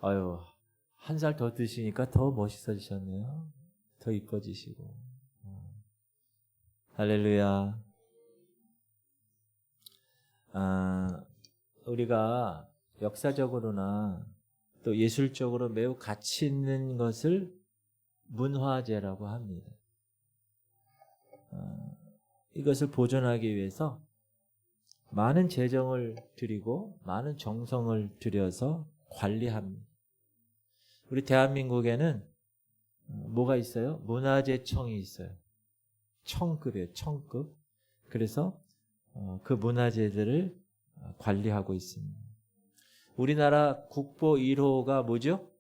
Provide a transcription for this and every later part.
아유, 한 살 더 드시니까 더 멋있어지셨네요. 더 이뻐지시고. 할렐루야. 우리가 역사적으로나 또 예술적으로 매우 가치 있는 것을 문화재라고 합니다. 이것을 보존하기 위해서 많은 재정을 들이고 많은 정성을 들여서 관리합니다. 우리 대한민국에는 뭐가 있어요? 문화재청이 있어요. 청급이에요. 청급. 그래서 그 문화재들을 관리하고 있습니다. 우리나라 국보 1호가 뭐죠?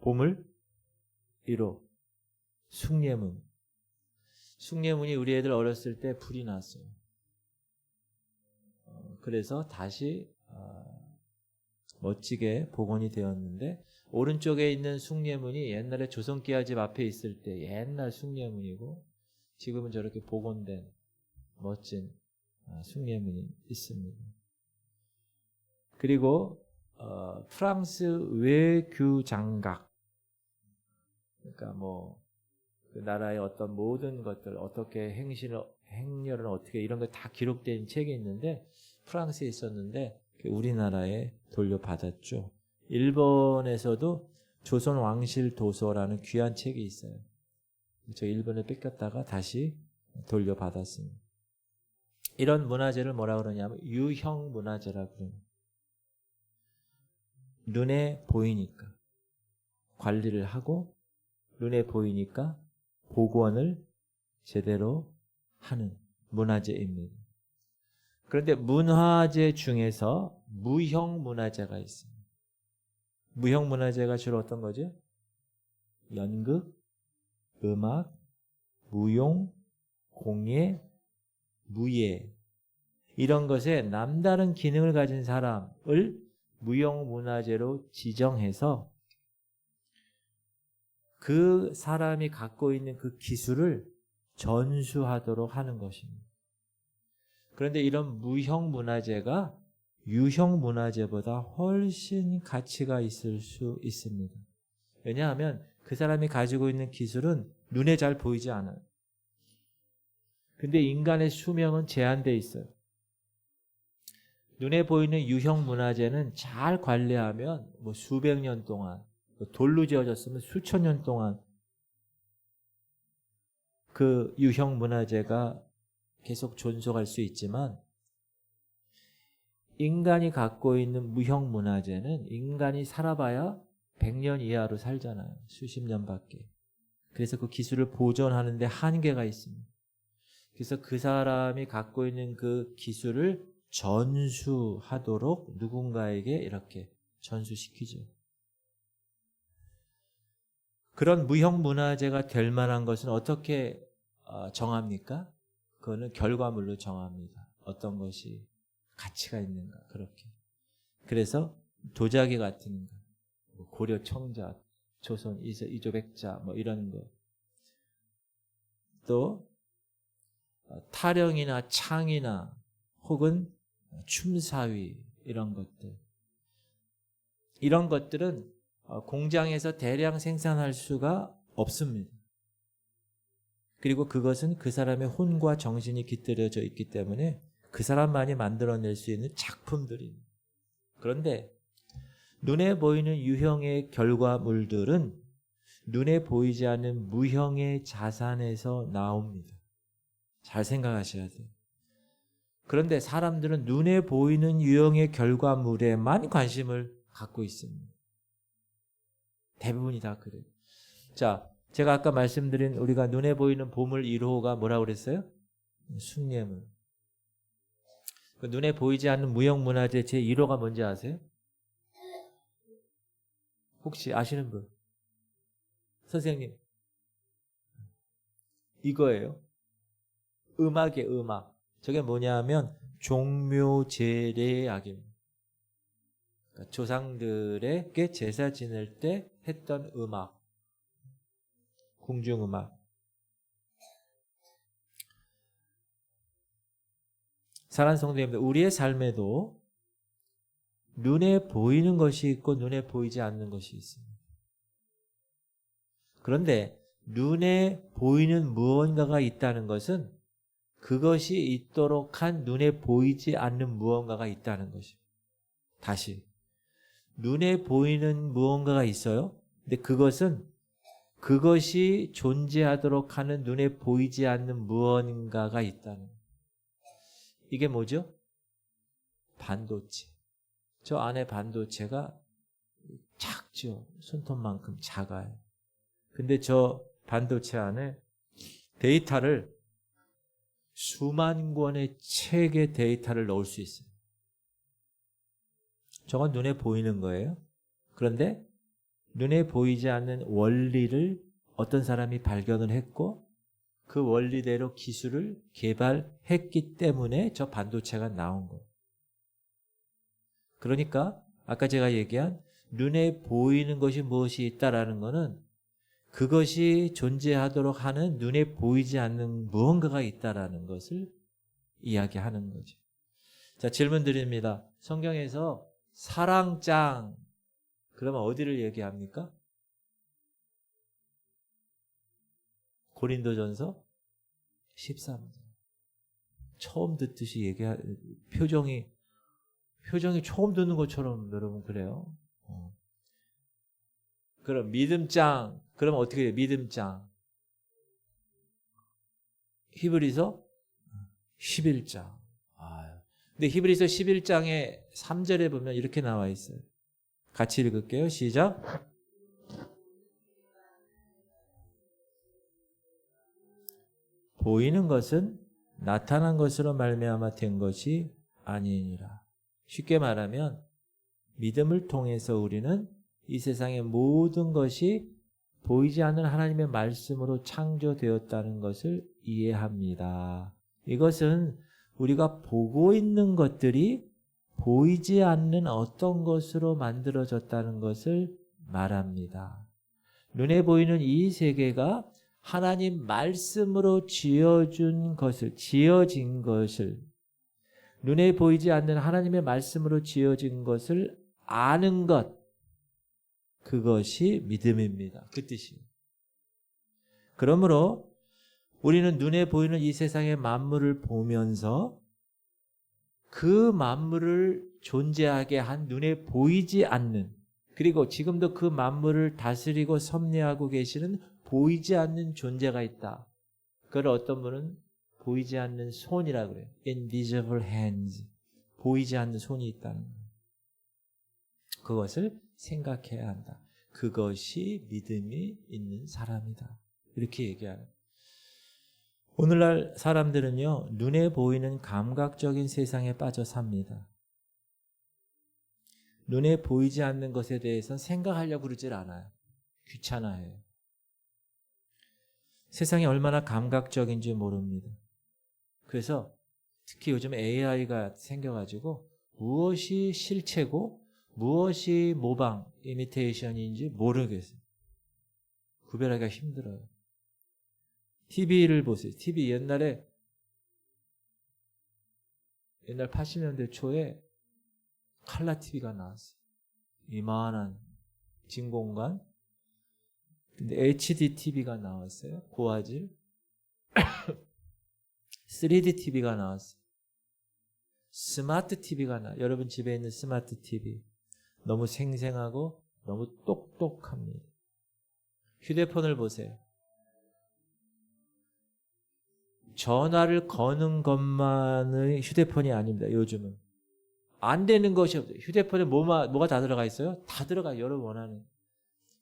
보물 1호. 숭례문. 숭례문이 우리 애들 어렸을 때 불이 났어요. 그래서 다시 멋지게 복원이 되었는데, 오른쪽에 있는 숭례문이 옛날에 조선기와집 앞에 있을 때 옛날 숭례문이고, 지금은 저렇게 복원된 멋진 숭례문이 있습니다. 그리고 프랑스 외교장각, 그러니까 그 나라의 어떤 모든 것들, 어떻게 행렬은 어떻게 이런 거 다 기록된 책이 있는데, 프랑스에 있었는데 우리나라에 돌려받았죠. 일본에서도 조선 왕실 도서라는 귀한 책이 있어요. 저 일본에 뺏겼다가 다시 돌려받았습니다. 이런 문화재를 뭐라 그러냐면 유형 문화재라고 그럽니다. 눈에 보이니까 관리를 하고, 눈에 보이니까 복원을 제대로 하는 문화재입니다. 그런데 문화재 중에서 무형 문화재가 있습니다. 무형 문화재가 주로 어떤 거죠? 연극, 음악, 무용, 공예, 무예, 이런 것에 남다른 기능을 가진 사람을 무형 문화재로 지정해서 그 사람이 갖고 있는 그 기술을 전수하도록 하는 것입니다. 그런데 이런 무형 문화재가 유형 문화재보다 훨씬 가치가 있을 수 있습니다. 왜냐하면 그 사람이 가지고 있는 기술은 눈에 잘 보이지 않아요. 근데 인간의 수명은 제한되어 있어요. 눈에 보이는 유형 문화재는 잘 관리하면 수백 년 동안, 돌로 지어졌으면 수천 년 동안 그 유형 문화재가 계속 존속할 수 있지만, 인간이 갖고 있는 무형 문화재는 인간이 살아봐야 100년 이하로 살잖아요. 수십 년밖에. 그래서 그 기술을 보존하는 데 한계가 있습니다. 그래서 그 사람이 갖고 있는 그 기술을 전수하도록 누군가에게 이렇게 전수시키죠. 그런 무형 문화재가 될 만한 것은 어떻게 정합니까? 그거는 결과물로 정합니다. 어떤 것이 가치가 있는가, 그렇게. 그래서 도자기 같은 거, 고려 청자, 조선 이조백자 이런 거, 또 타령이나 창이나 혹은 춤사위, 이런 것들은 공장에서 대량 생산할 수가 없습니다. 그리고 그것은 그 사람의 혼과 정신이 깃들여져 있기 때문에 그 사람만이 만들어낼 수 있는 작품들입니다. 그런데 눈에 보이는 유형의 결과물들은 눈에 보이지 않는 무형의 자산에서 나옵니다. 잘 생각하셔야 돼요. 그런데 사람들은 눈에 보이는 유형의 결과물에만 관심을 갖고 있습니다. 대부분이 다 그래요. 자, 제가 아까 말씀드린 우리가 눈에 보이는 보물 1호가 뭐라고 그랬어요? 숭례문. 그 눈에 보이지 않는 무형 문화재 제1호가 뭔지 아세요? 혹시 아시는 분? 선생님. 이거예요. 음악이에요, 음악. 저게 뭐냐면 종묘제례악입니다. 그러니까 조상들에게 제사 지낼 때 했던 음악, 궁중음악. 사랑하는 성도님들, 우리의 삶에도 눈에 보이는 것이 있고 눈에 보이지 않는 것이 있습니다. 그런데 눈에 보이는 무언가가 있다는 것은 그것이 있도록 한 눈에 보이지 않는 무언가가 있다는 것입니다. 다시 눈에 보이는 무언가가 있어요. 근데 그것이 존재하도록 하는 눈에 보이지 않는 무언가가 있다는 거예요. 이게 뭐죠? 반도체. 저 안에 반도체가 작죠. 손톱만큼 작아요. 근데 저 반도체 안에 데이터를 수만 권의 책의 데이터를 넣을 수 있어요. 저건 눈에 보이는 거예요. 그런데 눈에 보이지 않는 원리를 어떤 사람이 발견을 했고 그 원리대로 기술을 개발했기 때문에 저 반도체가 나온 거예요. 그러니까 아까 제가 얘기한 눈에 보이는 것이 무엇이 있다라는 것은 그것이 존재하도록 하는 눈에 보이지 않는 무언가가 있다라는 것을 이야기하는 거죠. 자, 질문 드립니다. 성경에서 사랑장 그러면 어디를 얘기합니까? 고린도전서 13장. 처음 듣듯이 표정이 처음 듣는 것처럼 여러분 그래요. 그럼 믿음장. 그러면 어떻게 돼요? 믿음장. 히브리서 11장. 근데 히브리서 11장의 3절에 보면 이렇게 나와 있어요. 같이 읽을게요. 시작. 보이는 것은 나타난 것으로 말미암아 된 것이 아니니라. 쉽게 말하면 믿음을 통해서 우리는 이 세상의 모든 것이 보이지 않는 하나님의 말씀으로 창조되었다는 것을 이해합니다. 이것은 우리가 보고 있는 것들이 보이지 않는 어떤 것으로 만들어졌다는 것을 말합니다. 눈에 보이는 이 세계가 하나님 말씀으로 지어진 것을 눈에 보이지 않는 하나님의 말씀으로 지어진 것을 아는 것, 그것이 믿음입니다. 그 뜻이에요. 그러므로 우리는 눈에 보이는 이 세상의 만물을 보면서 그 만물을 존재하게 한 눈에 보이지 않는, 그리고 지금도 그 만물을 다스리고 섭리하고 계시는 보이지 않는 존재가 있다. 그걸 어떤 분은 보이지 않는 손이라고 그래요. Invisible hands. 보이지 않는 손이 있다는 거예요. 그것을 생각해야 한다. 그것이 믿음이 있는 사람이다. 이렇게 얘기하는. 오늘날 사람들은요, 눈에 보이는 감각적인 세상에 빠져 삽니다. 눈에 보이지 않는 것에 대해서 생각하려고 그러질 않아요. 귀찮아해요. 세상이 얼마나 감각적인지 모릅니다. 그래서 특히 요즘 AI가 생겨가지고 무엇이 실체고 무엇이 모방, 이미테이션인지 모르겠어요. 구별하기가 힘들어요. TV를 보세요. TV 옛날 80년대 초에 칼라 TV가 나왔어요. 이만한 진공관. 근데 HD TV가 나왔어요. 고화질. 3D TV가 나왔어요. 스마트 TV가 여러분 집에 있는 스마트 TV. 너무 생생하고 너무 똑똑합니다. 휴대폰을 보세요. 전화를 거는 것만의 휴대폰이 아닙니다. 요즘은. 안 되는 것이 없어요. 휴대폰에 뭐가 다 들어가 있어요? 다 들어가요. 여러분 원하는.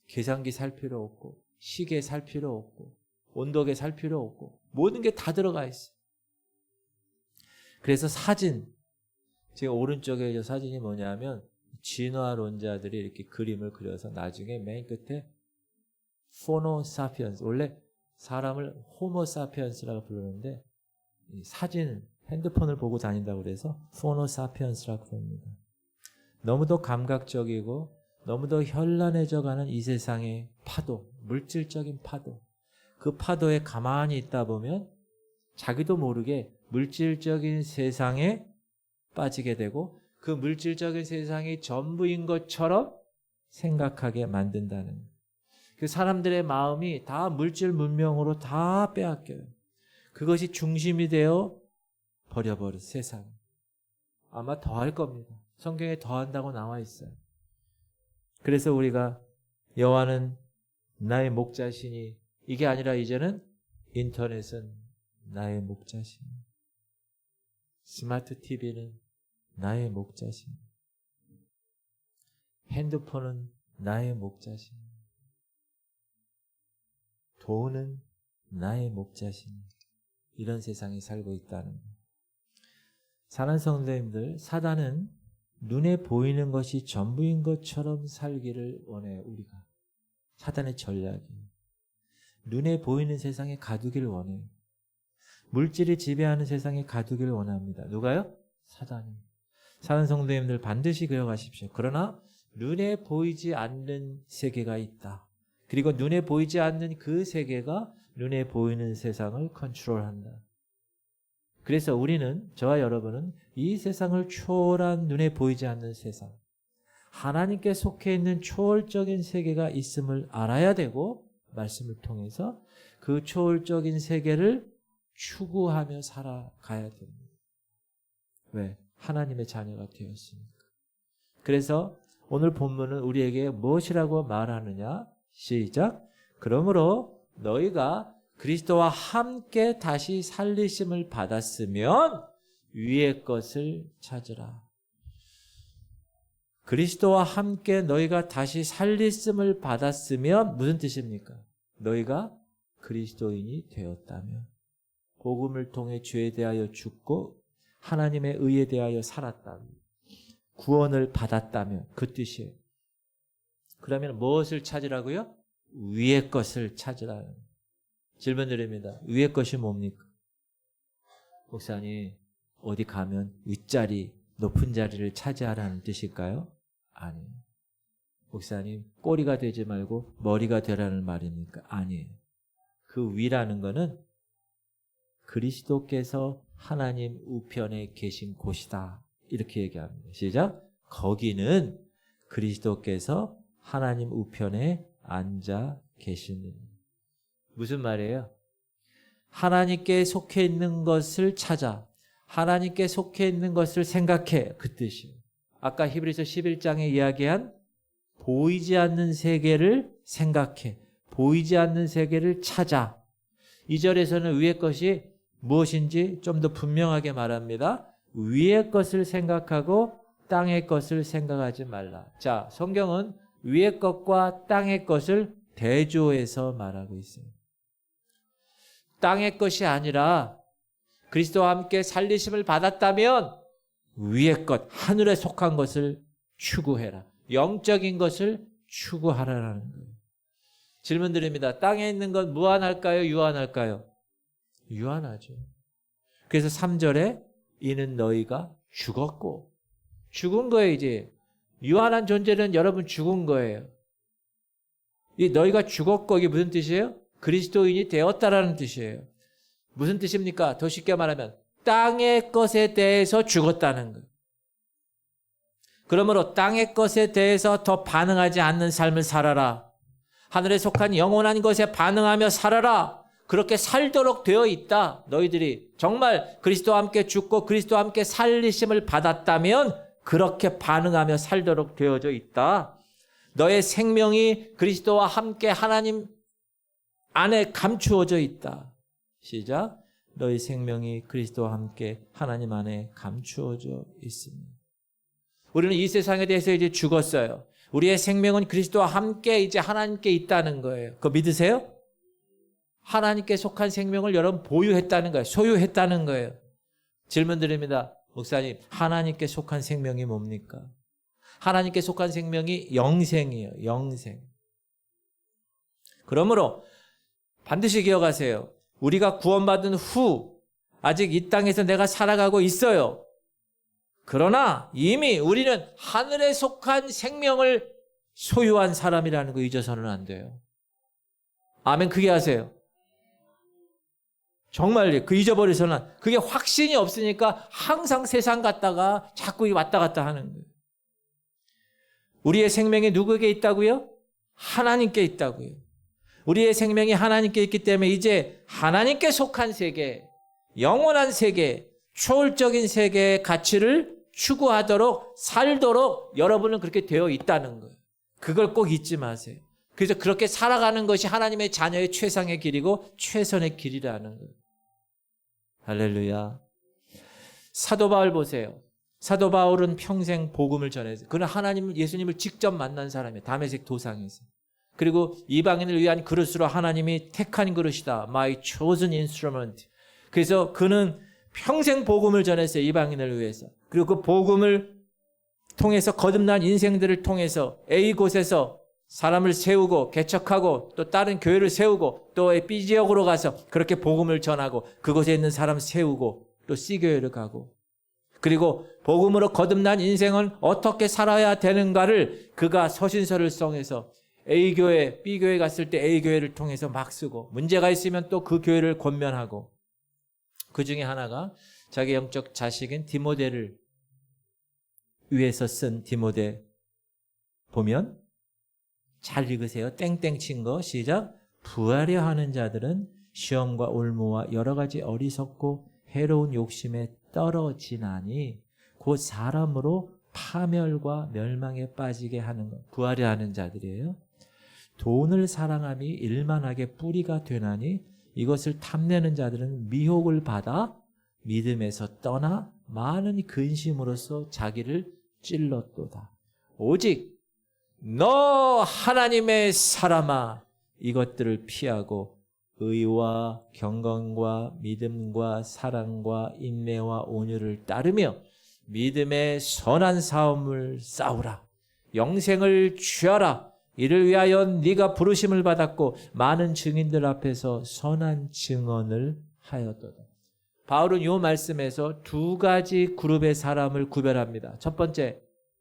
계산기 살 필요 없고, 시계 살 필요 없고, 온도계 살 필요 없고, 모든 게 다 들어가 있어요. 그래서 사진, 제가 오른쪽에 사진이 뭐냐면 진화론자들이 이렇게 그림을 그려서 나중에 맨 끝에 포노사피언스, 원래 사람을 호모사피언스라고 부르는데 사진, 핸드폰을 보고 다닌다고 그래서 포노사피언스라고 부릅니다. 너무도 감각적이고 너무도 현란해져가는 이 세상의 파도, 물질적인 파도, 그 파도에 가만히 있다 보면 자기도 모르게 물질적인 세상에 빠지게 되고 그 물질적인 세상이 전부인 것처럼 생각하게 만든다는 거예요. 그 사람들의 마음이 다 물질 문명으로 다 빼앗겨요. 그것이 중심이 되어 버려버린 세상. 아마 더 할 겁니다. 성경에 더 한다고 나와 있어요. 그래서 우리가 여호와는 나의 목자시니 이게 아니라 이제는 인터넷은 나의 목자시니 스마트 TV는 나의 목자시니 핸드폰은 나의 목자시니 돈은 나의 목자시니 이런 세상에 살고 있다는 거예요. 사랑하는 성도님들, 사단은 눈에 보이는 것이 전부인 것처럼 살기를 원해요. 우리가. 사단의 전략이에요. 눈에 보이는 세상에 가두기를 원해요. 물질이 지배하는 세상에 가두기를 원합니다. 누가요? 사단이. 사랑하는 성도님들 반드시 기억하십시오. 그러나 눈에 보이지 않는 세계가 있다. 그리고 눈에 보이지 않는 그 세계가 눈에 보이는 세상을 컨트롤한다. 그래서 우리는, 저와 여러분은 이 세상을 초월한 눈에 보이지 않는 세상, 하나님께 속해 있는 초월적인 세계가 있음을 알아야 되고 말씀을 통해서 그 초월적인 세계를 추구하며 살아가야 됩니다. 왜? 하나님의 자녀가 되었으니까. 그래서 오늘 본문은 우리에게 무엇이라고 말하느냐? 시작. 그러므로 너희가 그리스도와 함께 다시 살리심을 받았으면 위의 것을 찾으라. 그리스도와 함께 너희가 다시 살리심을 받았으면 무슨 뜻입니까? 너희가 그리스도인이 되었다면, 복음을 통해 죄에 대하여 죽고 하나님의 의에 대하여 살았다면, 구원을 받았다면 그 뜻이에요. 그러면 무엇을 찾으라고요? 위의 것을 찾으라는 거예요. 질문 드립니다. 위의 것이 뭡니까? 목사님, 어디 가면 윗자리, 높은 자리를 차지하라는 뜻일까요? 아니에요. 목사님, 꼬리가 되지 말고 머리가 되라는 말입니까? 아니에요. 그 위라는 거는 그리스도께서 하나님 우편에 계신 곳이다. 이렇게 얘기합니다. 시작. 거기는 그리스도께서 하나님 우편에 앉아 계시는. 무슨 말이에요? 하나님께 속해 있는 것을 찾아, 하나님께 속해 있는 것을 생각해. 그 뜻이에요. 아까 히브리서 11장에 이야기한 보이지 않는 세계를 생각해, 보이지 않는 세계를 찾아. 2절에서는 위의 것이 무엇인지 좀 더 분명하게 말합니다. 위의 것을 생각하고 땅의 것을 생각하지 말라. 자, 성경은 위의 것과 땅의 것을 대조해서 말하고 있어요. 땅의 것이 아니라 그리스도와 함께 살리심을 받았다면 위의 것, 하늘에 속한 것을 추구해라. 영적인 것을 추구하라는 거예요. 질문 드립니다. 땅에 있는 건 무한할까요? 유한할까요? 유한하죠. 그래서 3절에 이는 너희가 죽었고, 죽은 거예요. 이제 유한한 존재는 여러분 죽은 거예요. 이 너희가 죽었고, 이게 무슨 뜻이에요? 그리스도인이 되었다라는 뜻이에요. 무슨 뜻입니까? 더 쉽게 말하면 땅의 것에 대해서 죽었다는 거예요. 그러므로 땅의 것에 대해서 더 반응하지 않는 삶을 살아라. 하늘에 속한 영원한 것에 반응하며 살아라. 그렇게 살도록 되어 있다. 너희들이 정말 그리스도와 함께 죽고 그리스도와 함께 살리심을 받았다면 그렇게 반응하며 살도록 되어져 있다. 너의 생명이 그리스도와 함께 하나님 안에 감추어져 있다. 시작. 너희 생명이 그리스도와 함께 하나님 안에 감추어져 있습니다. 우리는 이 세상에 대해서 이제 죽었어요. 우리의 생명은 그리스도와 함께 이제 하나님께 있다는 거예요. 그거 믿으세요? 하나님께 속한 생명을 여러분 보유했다는 거예요. 소유했다는 거예요. 질문 드립니다. 목사님, 하나님께 속한 생명이 뭡니까? 하나님께 속한 생명이 영생이에요. 영생. 그러므로 반드시 기억하세요. 우리가 구원받은 후 아직 이 땅에서 내가 살아가고 있어요. 그러나 이미 우리는 하늘에 속한 생명을 소유한 사람이라는 거 잊어서는 안 돼요. 아멘. 크게 하세요. 정말 그 잊어버려서는 그게 확신이 없으니까 항상 세상 갔다가 자꾸 왔다 갔다 하는 거예요. 우리의 생명이 누구에게 있다고요? 하나님께 있다고요. 우리의 생명이 하나님께 있기 때문에 이제 하나님께 속한 세계, 영원한 세계, 초월적인 세계의 가치를 추구하도록 살도록 여러분은 그렇게 되어 있다는 거예요. 그걸 꼭 잊지 마세요. 그래서 그렇게 살아가는 것이 하나님의 자녀의 최상의 길이고 최선의 길이라는 거예요. 할렐루야. 사도 바울 보세요. 사도 바울은 평생 복음을 전해서 그는 하나님 예수님을 직접 만난 사람이에요. 다메섹 도상에서. 그리고 이방인을 위한 그릇으로 하나님이 택한 그릇이다. My chosen instrument. 그래서 그는 평생 복음을 전했어요. 이방인을 위해서. 그리고 그 복음을 통해서 거듭난 인생들을 통해서 A 곳에서 사람을 세우고 개척하고 또 다른 교회를 세우고 또 B 지역으로 가서 그렇게 복음을 전하고 그곳에 있는 사람 세우고 또 C 교회를 가고 그리고 복음으로 거듭난 인생은 어떻게 살아야 되는가를 그가 서신서를 써서 A교회, B교회 갔을 때 A교회를 통해서 막 쓰고 문제가 있으면 또 그 교회를 권면하고 그 중에 하나가 자기 영적 자식인 디모데를 위해서 쓴 디모데 보면 잘 읽으세요. 땡땡 친 거 시작. 부하려 하는 자들은 시험과 올무와 여러 가지 어리석고 해로운 욕심에 떨어지나니 곧 사람으로 파멸과 멸망에 빠지게 하는 것. 부하려 하는 자들이에요. 돈을 사랑함이 일만하게 뿌리가 되나니 이것을 탐내는 자들은 미혹을 받아 믿음에서 떠나 많은 근심으로써 자기를 찔렀도다. 오직 너 하나님의 사람아 이것들을 피하고 의와 경건과 믿음과 사랑과 인내와 온유를 따르며 믿음의 선한 싸움을 싸우라. 영생을 취하라. 이를 위하여 네가 부르심을 받았고 많은 증인들 앞에서 선한 증언을 하였도다. 바울은 이 말씀에서 두 가지 그룹의 사람을 구별합니다. 첫 번째,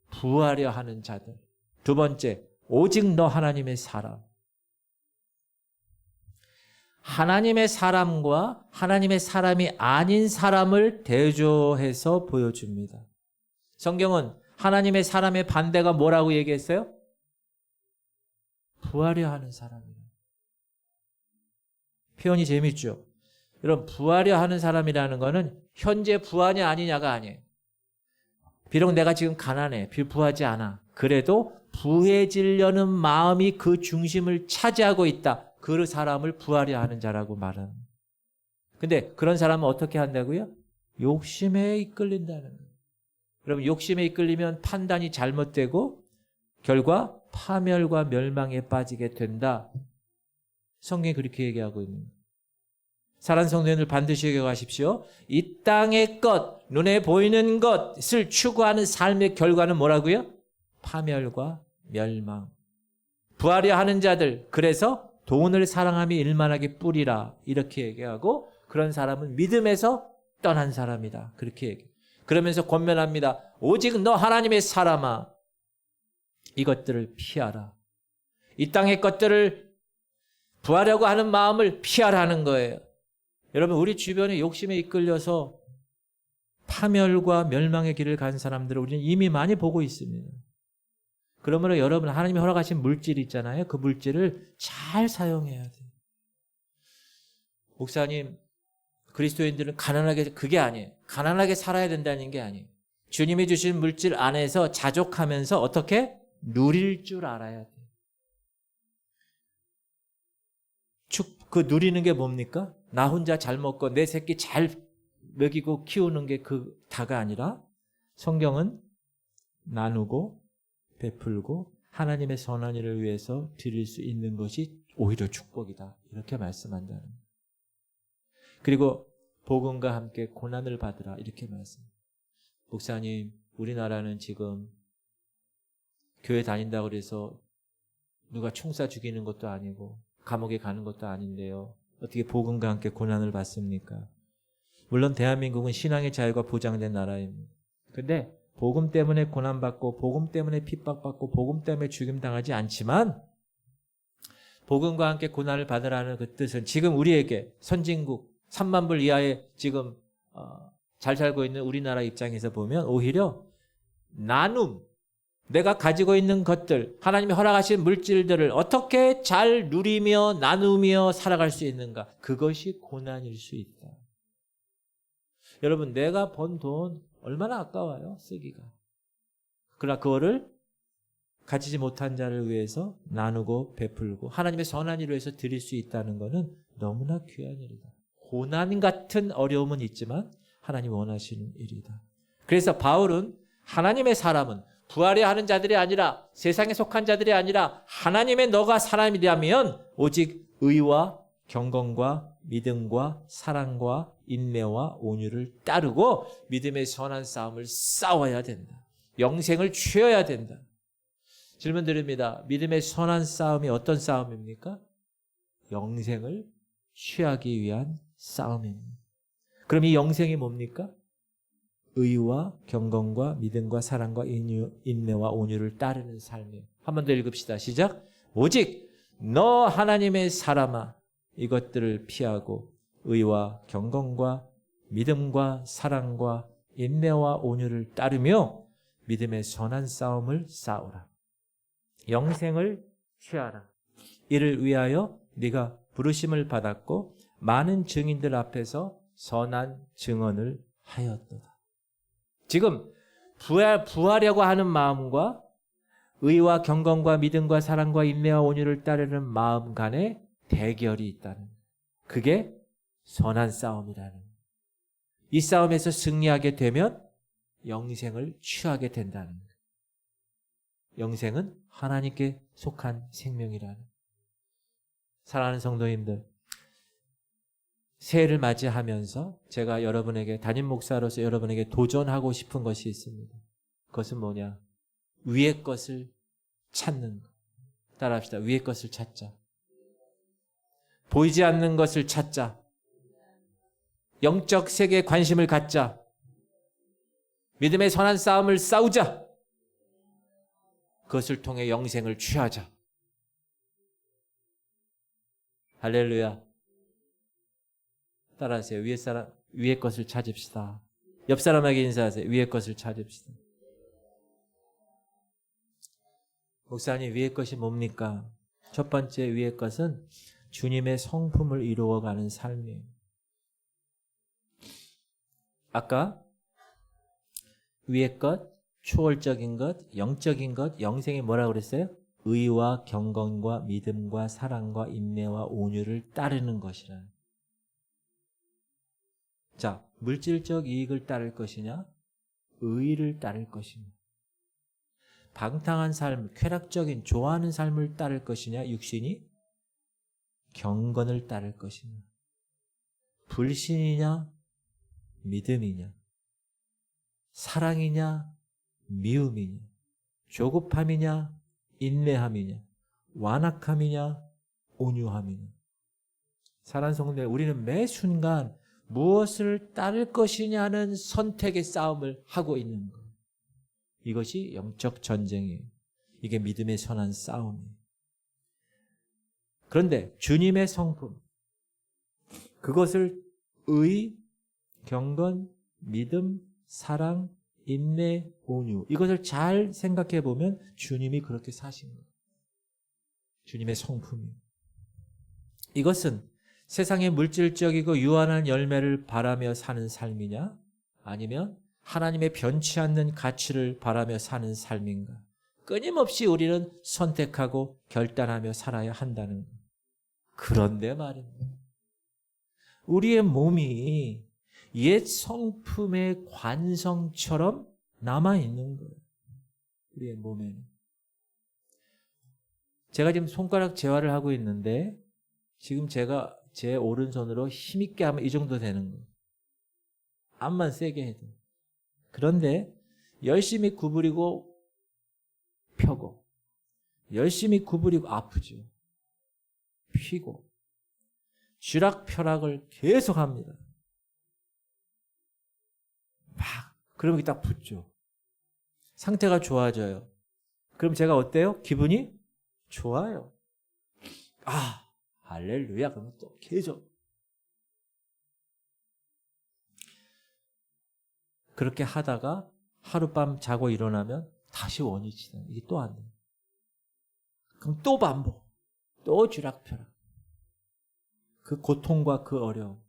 부하려 하는 자들. 두 번째, 오직 너 하나님의 사람. 하나님의 사람과 하나님의 사람이 아닌 사람을 대조해서 보여줍니다. 성경은 하나님의 사람의 반대가 뭐라고 얘기했어요? 부하려 하는 사람이에요. 표현이 재밌죠? 여러분, 부하려 하는 사람이라는 거는 현재 부하냐 아니냐가 아니에요. 비록 내가 지금 가난해, 부하지 않아. 그래도 부해지려는 마음이 그 중심을 차지하고 있다. 그 사람을 부하려 하는 자라고 말합니다. 근데 그런 사람은 어떻게 한다고요? 욕심에 이끌린다는 거예요. 여러분, 욕심에 이끌리면 판단이 잘못되고 결과 파멸과 멸망에 빠지게 된다. 성경이 그렇게 얘기하고 있는 거예요. 사랑하는 성도님들 반드시 기억하십시오. 이 땅의 것, 눈에 보이는 것을 추구하는 삶의 결과는 뭐라고요? 파멸과 멸망. 부하려 하는 자들, 그래서 돈을 사랑함이 일만하게 뿌리라 이렇게 얘기하고 그런 사람은 믿음에서 떠난 사람이다. 그렇게 얘기해요. 그러면서 권면합니다. 오직 너 하나님의 사람아 이것들을 피하라. 이 땅의 것들을 부하려고 하는 마음을 피하라는 거예요. 여러분, 우리 주변에 욕심에 이끌려서 파멸과 멸망의 길을 간 사람들을 우리는 이미 많이 보고 있습니다. 그러므로 여러분, 하나님이 허락하신 물질 있잖아요. 그 물질을 잘 사용해야 돼요. 목사님, 그리스도인들은 가난하게, 그게 아니에요. 가난하게 살아야 된다는 게 아니에요. 주님이 주신 물질 안에서 자족하면서 어떻게 누릴 줄 알아야 돼요. 그 누리는 게 뭡니까? 나 혼자 잘 먹고 내 새끼 잘 먹이고 키우는 게 그 다가 아니라 성경은 나누고 베풀고 하나님의 선한 일을 위해서 드릴 수 있는 것이 오히려 축복이다. 이렇게 말씀한다는 거예요. 그리고 복음과 함께 고난을 받으라. 이렇게 말씀합니다. 목사님, 우리나라는 지금 교회 다닌다고 그래서 누가 총쏴 죽이는 것도 아니고 감옥에 가는 것도 아닌데요. 어떻게 복음과 함께 고난을 받습니까? 물론 대한민국은 신앙의 자유가 보장된 나라입니다. 근데 복음 때문에 고난받고 복음 때문에 핍박받고 복음 때문에 죽임당하지 않지만 복음과 함께 고난을 받으라는 그 뜻은 지금 우리에게 선진국 3만 불 이하에 지금 잘 살고 있는 우리나라 입장에서 보면 오히려 나눔, 내가 가지고 있는 것들, 하나님이 허락하신 물질들을 어떻게 잘 누리며 나누며 살아갈 수 있는가, 그것이 고난일 수 있다. 여러분, 내가 번 돈 얼마나 아까워요, 쓰기가. 그러나 그거를 가지지 못한 자를 위해서 나누고 베풀고 하나님의 선한 일을 위해서 드릴 수 있다는 것은 너무나 귀한 일이다. 고난 같은 어려움은 있지만 하나님 원하시는 일이다. 그래서 바울은 하나님의 사람은 부활해야 하는 자들이 아니라 세상에 속한 자들이 아니라 하나님의 너가 사람이라면 오직 의와 경건과 믿음과 사랑과 인내와 온유를 따르고 믿음의 선한 싸움을 싸워야 된다. 영생을 취해야 된다. 질문 드립니다. 믿음의 선한 싸움이 어떤 싸움입니까? 영생을 취하기 위한 싸움입니다. 그럼 이 영생이 뭡니까? 의와 경건과 믿음과 사랑과 인내와 온유를 따르는 삶이에요. 한 번 더 읽읍시다. 시작. 오직 너 하나님의 사람아, 이것들을 피하고 의와 경건과 믿음과 사랑과 인내와 온유를 따르며 믿음의 선한 싸움을 싸우라. 영생을 취하라. 이를 위하여 네가 부르심을 받았고 많은 증인들 앞에서 선한 증언을 하였도다. 지금 부하려고 하는 마음과 의와 경건과 믿음과 사랑과 인내와 온유를 따르는 마음 간에 대결이 있다는, 그게 선한 싸움이라는. 이 싸움에서 승리하게 되면 영생을 취하게 된다는. 영생은 하나님께 속한 생명이라는. 사랑하는 성도님들, 새해를 맞이하면서 제가 여러분에게, 담임 목사로서 여러분에게 도전하고 싶은 것이 있습니다. 그것은 뭐냐? 위의 것을 찾는 것. 따라합시다. 위의 것을 찾자. 보이지 않는 것을 찾자. 영적 세계에 관심을 갖자. 믿음의 선한 싸움을 싸우자. 그것을 통해 영생을 취하자. 할렐루야. 따라하세요. 위의 것을 찾읍시다. 옆 사람에게 인사하세요. 위의 것을 찾읍시다. 목사님, 위의 것이 뭡니까? 첫 번째 위의 것은 주님의 성품을 이루어가는 삶이에요. 아까 위의 것, 초월적인 것, 영적인 것, 영생이 뭐라고 그랬어요? 의와 경건과 믿음과 사랑과 인내와 온유를 따르는 것이라는. 자, 물질적 이익을 따를 것이냐? 의를 따를 것이냐? 방탕한 삶, 쾌락적인 좋아하는 삶을 따를 것이냐? 육신이? 경건을 따를 것이냐? 불신이냐? 믿음이냐? 사랑이냐? 미움이냐? 조급함이냐? 인내함이냐? 완악함이냐? 온유함이냐? 사랑하는 성도들, 우리는 매 순간 무엇을 따를 것이냐는 선택의 싸움을 하고 있는 것. 이것이 영적 전쟁이에요. 이게 믿음의 선한 싸움이에요. 그런데 주님의 성품, 그것을 의, 경건, 믿음, 사랑, 인내, 온유, 이것을 잘 생각해 보면 주님이 그렇게 사신 거예요. 주님의 성품이에요. 이것은 세상의 물질적이고 유한한 열매를 바라며 사는 삶이냐? 아니면 하나님의 변치 않는 가치를 바라며 사는 삶인가? 끊임없이 우리는 선택하고 결단하며 살아야 한다는 것. 그런데 말입니다. 우리의 몸이 옛 성품의 관성처럼 남아있는 거예요. 우리의 몸에는. 제가 지금 손가락 재활을 하고 있는데 지금 제가 제 오른손으로 힘있게 하면 이 정도 되는 거예요. 암만 세게 해도. 그런데 열심히 구부리고 펴고, 열심히 구부리고 아프죠. 피고, 쥐락펴락을 계속 합니다. 그러면 이게 딱 붙죠. 상태가 좋아져요. 그럼 제가 어때요? 기분이 좋아요. 할렐루야. 그러면 또 계속 그렇게 하다가 하룻밤 자고 일어나면 다시 원위치. 이게 또 안 돼요. 그럼 또 반복. 또 쥐락펴락. 그 고통과 그 어려움.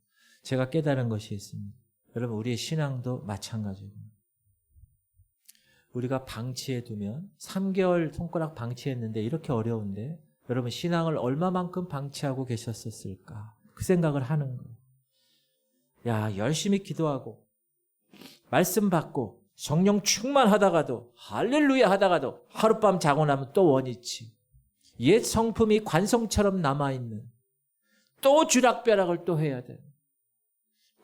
제가 깨달은 것이 있습니다. 여러분, 우리의 신앙도 마찬가지입니다. 우리가 방치해두면 3개월 손가락 방치했는데 이렇게 어려운데 여러분 신앙을 얼마만큼 방치하고 계셨었을까? 그 생각을 하는 거예요. 야, 열심히 기도하고 말씀 받고 성령 충만하다가도 할렐루야 하다가도 하룻밤 자고 나면 또 원위치. 옛 성품이 관성처럼 남아있는 또 쥐락펴락을 또 해야 돼.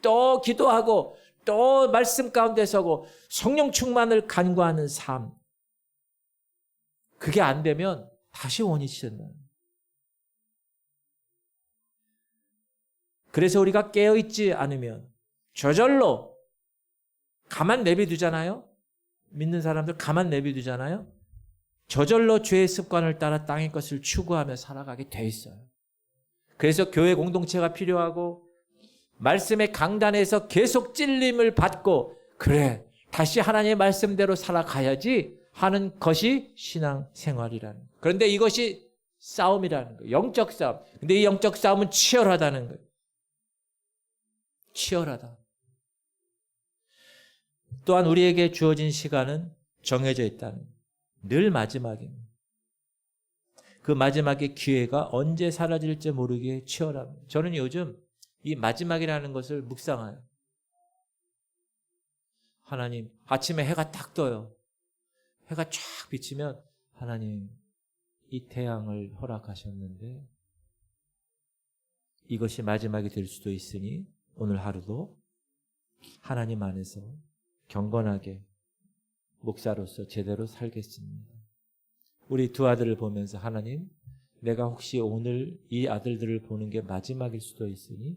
또 기도하고 또 말씀 가운데 서고 성령 충만을 간구하는 삶. 그게 안 되면 다시 원위치 된다. 그래서 우리가 깨어있지 않으면 저절로 가만 내비두잖아요. 믿는 사람들 가만 내비두잖아요. 저절로 죄의 습관을 따라 땅의 것을 추구하며 살아가게 돼 있어요. 그래서 교회 공동체가 필요하고 말씀의 강단에서 계속 찔림을 받고 그래 다시 하나님의 말씀대로 살아가야지 하는 것이 신앙생활이라는 거예요. 그런데 이것이 싸움이라는 거예요. 영적 싸움. 근데 이 영적 싸움은 치열하다는 거예요. 치열하다. 또한 우리에게 주어진 시간은 정해져 있다는 거예요. 늘 마지막입니다. 그 마지막의 기회가 언제 사라질지 모르게 치열합니다. 저는 요즘 이 마지막이라는 것을 묵상해요. 하나님, 아침에 해가 딱 떠요. 해가 쫙 비치면 하나님, 이 태양을 허락하셨는데 이것이 마지막이 될 수도 있으니 오늘 하루도 하나님 안에서 경건하게 목사로서 제대로 살겠습니다. 우리 두 아들을 보면서 하나님, 내가 혹시 오늘 이 아들들을 보는 게 마지막일 수도 있으니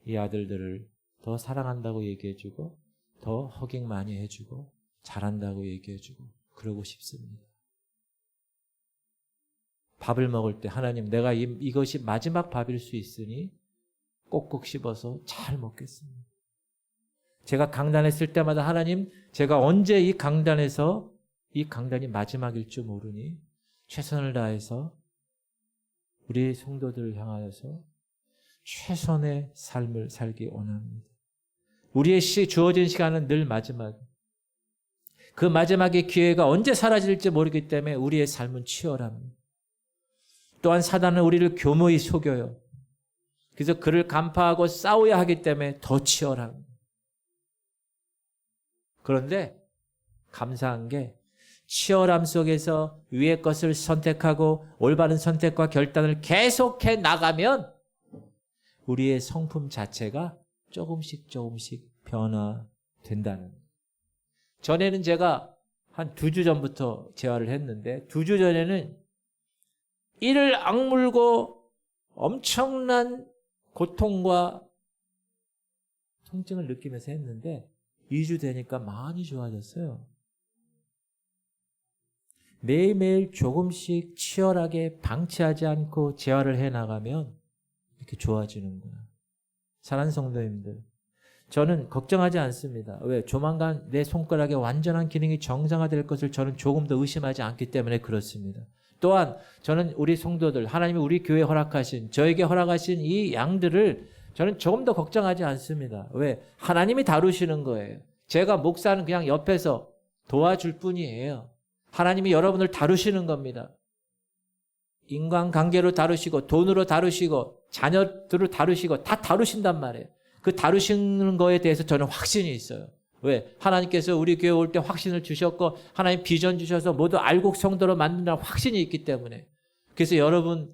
이 아들들을 더 사랑한다고 얘기해주고 더 허깅 많이 해주고 잘한다고 얘기해주고 그러고 싶습니다. 밥을 먹을 때 하나님, 내가 이것이 마지막 밥일 수 있으니 꼭꼭 씹어서 잘 먹겠습니다. 제가 강단했을 때마다 하나님, 제가 언제 이 강단에서 이 강단이 마지막일 줄 모르니 최선을 다해서 우리 성도들을 향하여서 최선의 삶을 살기 원합니다. 우리의 주어진 시간은 늘 마지막. 그 마지막의 기회가 언제 사라질지 모르기 때문에 우리의 삶은 치열합니다. 또한 사단은 우리를 교묘히 속여요. 그래서 그를 간파하고 싸워야 하기 때문에 더 치열합니다. 그런데 감사한 게 치열함 속에서 위의 것을 선택하고 올바른 선택과 결단을 계속해 나가면 우리의 성품 자체가 조금씩 변화된다는 거예요. 전에는 제가 한 2주 전부터 재활을 했는데 2주 전에는 이를 악물고 엄청난 고통과 통증을 느끼면서 했는데 2주 되니까 많이 좋아졌어요. 매일매일 조금씩 치열하게 방치하지 않고 재활을 해나가면 이렇게 좋아지는구나. 사랑하는 성도님들, 저는 걱정하지 않습니다. 왜? 조만간 내 손가락의 완전한 기능이 정상화될 것을 저는 조금 더 의심하지 않기 때문에 그렇습니다. 또한 저는 우리 성도들, 하나님이 우리 교회에 허락하신, 저에게 허락하신 이 양들을 저는 조금 더 걱정하지 않습니다. 왜? 하나님이 다루시는 거예요. 제가 목사는 그냥 옆에서 도와줄 뿐이에요. 하나님이 여러분을 다루시는 겁니다. 인간관계로 다루시고 돈으로 다루시고 자녀들을 다루시고 다 다루신단 말이에요. 그 다루시는 거에 대해서 저는 확신이 있어요. 왜? 하나님께서 우리 교회 올 때 확신을 주셨고 하나님 비전 주셔서 모두 알곡 성도로 만든다는 확신이 있기 때문에. 그래서 여러분